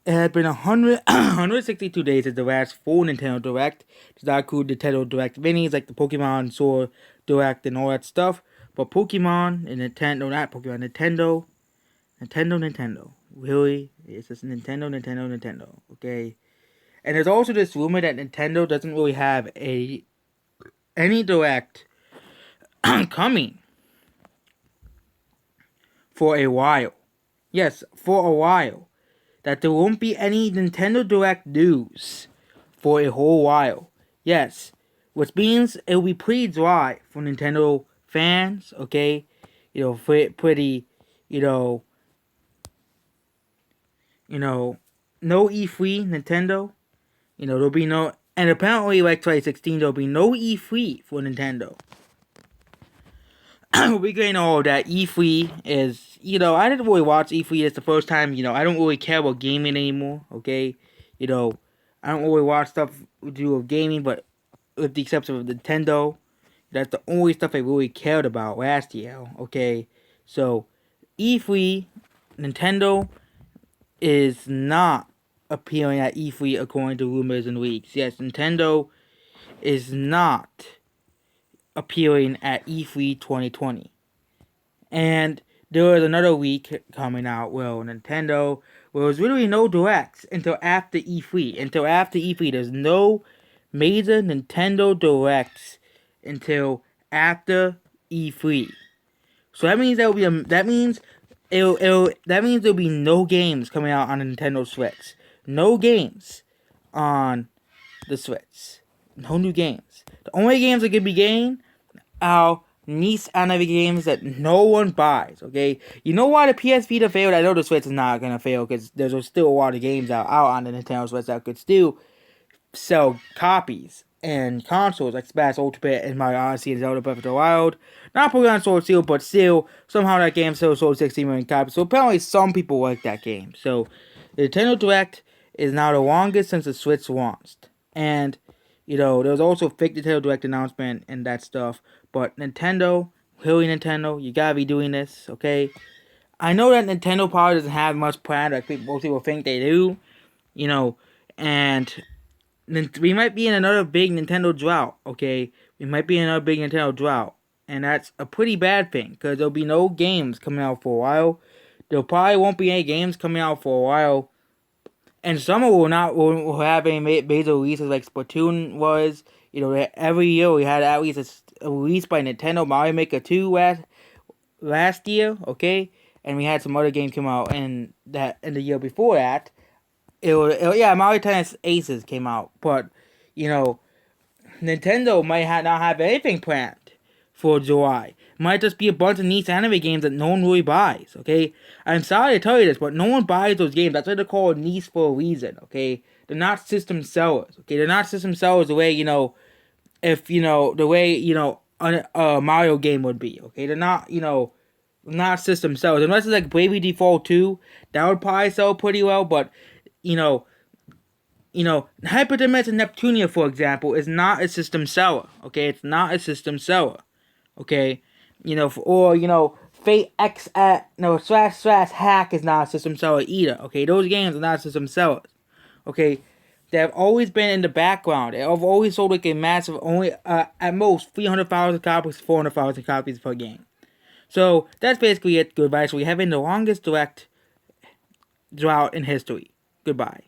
It has been 162 days since the last full Nintendo Direct. Does not include Nintendo Direct minis like the Pokemon Sword Direct and all that stuff. But Pokemon and Nintendo, not Pokemon, Nintendo. Really? It's just Nintendo. Okay? And there's also this rumor that Nintendo doesn't really have any Direct coming for a while. Yes, for a while. That there won't be any Nintendo Direct news for a whole while. Yes, which means it will be pretty dry for Nintendo fans, okay? Pretty, no E3 Nintendo. There'll be no, and apparently like 2016, there'll be no E3 for Nintendo. We going all that E3 is, I didn't really watch E3. It's the first time, I don't really care about gaming anymore, okay? I don't really watch stuff to do with gaming, but with the exception of Nintendo, that's the only stuff I really cared about last year, okay? So, E3, Nintendo is not appearing at E3 according to rumors and leaks. Yes, Nintendo is not appearing at E3 2020. And there was another leak coming out. Well, Nintendo, there's really no directs until after E3. Until after E3, there's no major Nintendo directs until after E3. So that means there'll be there'll be no games coming out on the Nintendo Switch. No games on the Switch. No new games. The only games that can be gained are niche anime games that no one buys, okay? You know why the PS Vita failed? I know the Switch is not gonna fail because there's still a lot of games out on the Nintendo Switch that could still sell copies and consoles like Smash Ultimate and Mario Odyssey and Zelda Breath of the Wild. Not Pokemon Sword Shield, but still, somehow that game still sold 16 million copies. So apparently some people like that game. So the Nintendo Direct is now the longest since the Switch launched. And, there's also fake Nintendo Direct announcement and that stuff. But Nintendo, really Nintendo, you gotta be doing this, okay? I know that Nintendo probably doesn't have much planned like most people think they do. And we might be in another big Nintendo drought, okay? We might be in another big Nintendo drought. And that's a pretty bad thing, because there'll be no games coming out for a while. There probably won't be any games coming out for a while. And summer will have any major releases like Splatoon was. Every year we had at least a release by Nintendo, Mario Maker 2 last year, okay? And we had some other games come out in the year before that. Mario Tennis Aces came out, but Nintendo might not have anything planned for July. It might just be a bunch of niche anime games that no one really buys, okay? I'm sorry to tell you this, but no one buys those games. That's why they're called niche for a reason, okay? They're not system sellers, okay? They're not system sellers the way, the way, a Mario game would be, okay? They're not, not system sellers. Unless it's like Bravely Default 2, that would probably sell pretty well, but, Hyper Dimension Neptunia, for example, is not a system seller. Okay, it's not a system seller. Okay, Fate X / Hack is not a system seller either. Okay, those games are not system sellers. Okay, they have always been in the background. They have always sold like a massive, only at most 300,000 copies, 400,000 copies per game. So that's basically it. Goodbye. So we're having the longest direct drought in history. Goodbye.